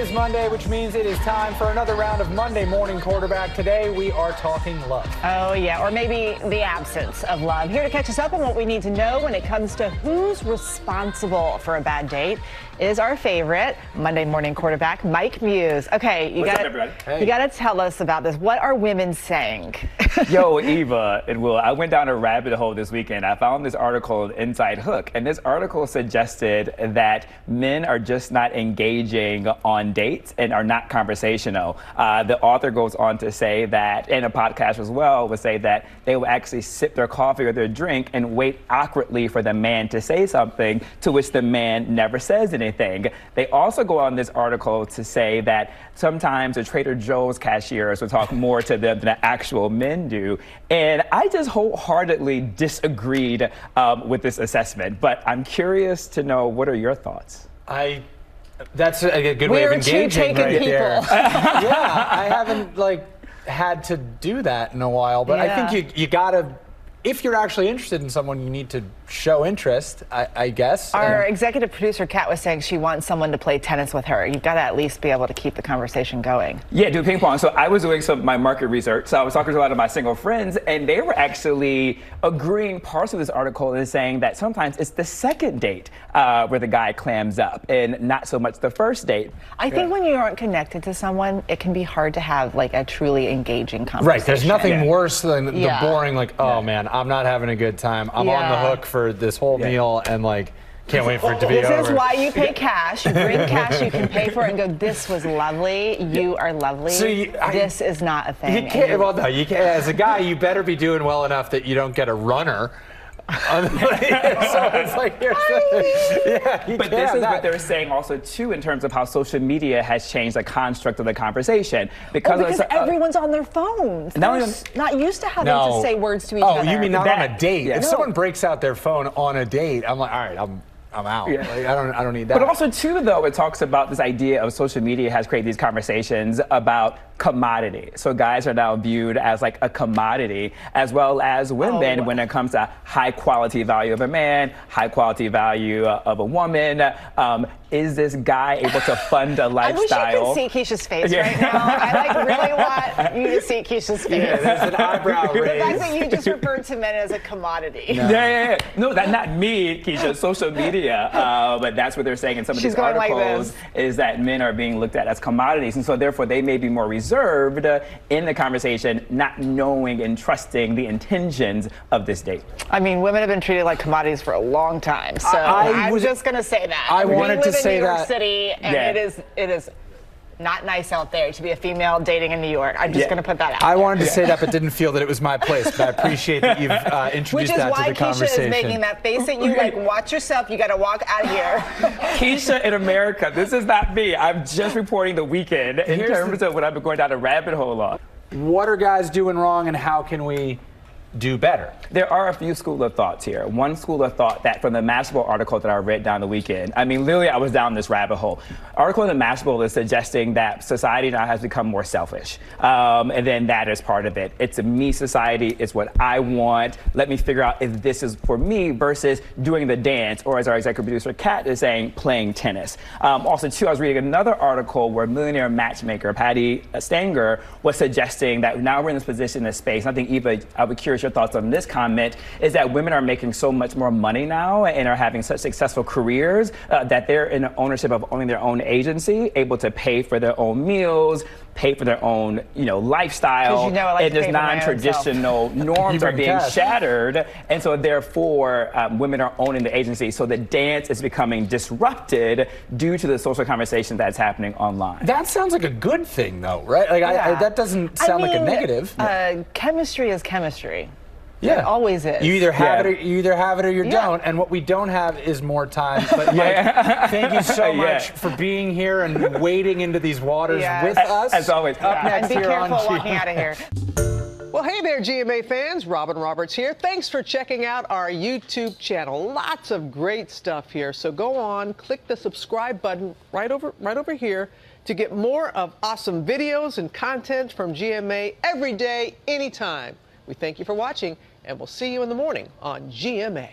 is Monday, which means it is time for another round of Monday Morning Quarterback. Today, we are talking love. Oh, yeah, or maybe the absence of love. Here to catch us up on what we need to know when it comes to who's responsible for a bad date is our favorite Monday Morning Quarterback, Mike Muse. Okay, you got to tell us about this. What are women saying? Yo, Eva and Will, I went down a rabbit hole this weekend. I found this article on Inside Hook, and this article suggested that men are just not engaging on dates and are not conversational. The author goes on to say that, in a podcast as well, would say that they will actually sip their coffee or their drink and wait awkwardly for the man to say something, to which the man never says anything. They also go on this article to say that sometimes the Trader Joe's cashiers will talk more to them than the actual men do. And I just wholeheartedly disagreed with this assessment. But I'm curious to know, what are your thoughts? That's a good way of engaging right there. Yeah, I haven't had to do that in a while, but I think you gotta. If you're actually interested in someone, you need to show interest, I guess. Our executive producer, Kat, was saying she wants someone to play tennis with her. You've got to at least be able to keep the conversation going. Yeah, do ping pong. So I was doing my market research. So I was talking to a lot of my single friends, and they were actually agreeing parts of this article and saying that sometimes it's the second date where the guy clams up and not so much the first date. I think when you aren't connected to someone, it can be hard to have a truly engaging conversation. Right, there's nothing worse than the boring, oh man, I'm not having a good time. I'm on the hook for this whole meal and can't wait for it to be over. This is why you pay cash. You bring cash, you can pay for it and go, this was lovely, you are lovely. So this is not a thing. You can't, well, no, you can't. As a guy, you better be doing well enough that you don't get a runner. So it's here's but this is what they're saying also too in terms of how social media has changed the construct of the conversation because everyone's on their phones. They're not used to having to say words to each other. Oh, you mean not on a date? Yeah. If someone breaks out their phone on a date, I'm like, all right, I'm out. Yeah. I don't need that. But also too, though, it talks about this idea of social media has created these conversations about commodity. So guys are now viewed as a commodity, as well as women when it comes to high quality value of a man, high quality value of a woman. Is this guy able to fund a lifestyle? I wish you could see Keisha's face right now. I really want you to see Keisha's face. Yeah, there's an eyebrow raise. The fact that you just referred to men as a commodity. No. Yeah. No, that's not me, Keisha. Social media. But that's what they're saying in some of these articles is that men are being looked at as commodities, and so therefore they may be more reserved in the conversation, not knowing and trusting the intentions of this date. I mean, women have been treated like commodities for a long time, so I was just going to say that. I wanted to say that. We live in New York City, and it is not nice out there to be a female dating in New York. I'm just going to put that out. I wanted to say that, but didn't feel that it was my place. But I appreciate that you've introduced that to the conversation. Which is why Keisha is making that face at you, watch yourself. You got to walk out of here. Keisha in America. This is not me. I'm just reporting the weekend in terms of what I've been going down a rabbit hole on. What are guys doing wrong, and how can we do better? There are a few school of thoughts here. One school of thought that from the Mashable article that I read down the weekend, I mean, literally I was down this rabbit hole. Article in the Mashable is suggesting that society now has become more selfish. And then that is part of it. It's a me society. It's what I want. Let me figure out if this is for me versus doing the dance, or as our executive producer Kat is saying, playing tennis. Also too, I was reading another article where millionaire matchmaker Patty Stanger was suggesting that now we're in this position, this space. And I think, Eva, I would be curious your thoughts on this comment, is that women are making so much more money now and are having such successful careers that they're in ownership of owning their own agency, able to pay for their own meals, pay for their own, lifestyle, and just non-traditional norms are being shattered, and so therefore women are owning the agency. So the dance is becoming disrupted due to the social conversation that's happening online. That sounds like a good thing, though, right? That doesn't sound like a negative. Chemistry is chemistry. Yeah, it always is. You either have it or you don't. And what we don't have is more time. But thank you so much for being here and wading into these waters with us. As always. Up next, and be careful walking out of here. Well, hey there, GMA fans. Robin Roberts here. Thanks for checking out our YouTube channel. Lots of great stuff here. So go on, click the subscribe button right over here to get more of awesome videos and content from GMA every day, anytime. We thank you for watching, and we'll see you in the morning on GMA.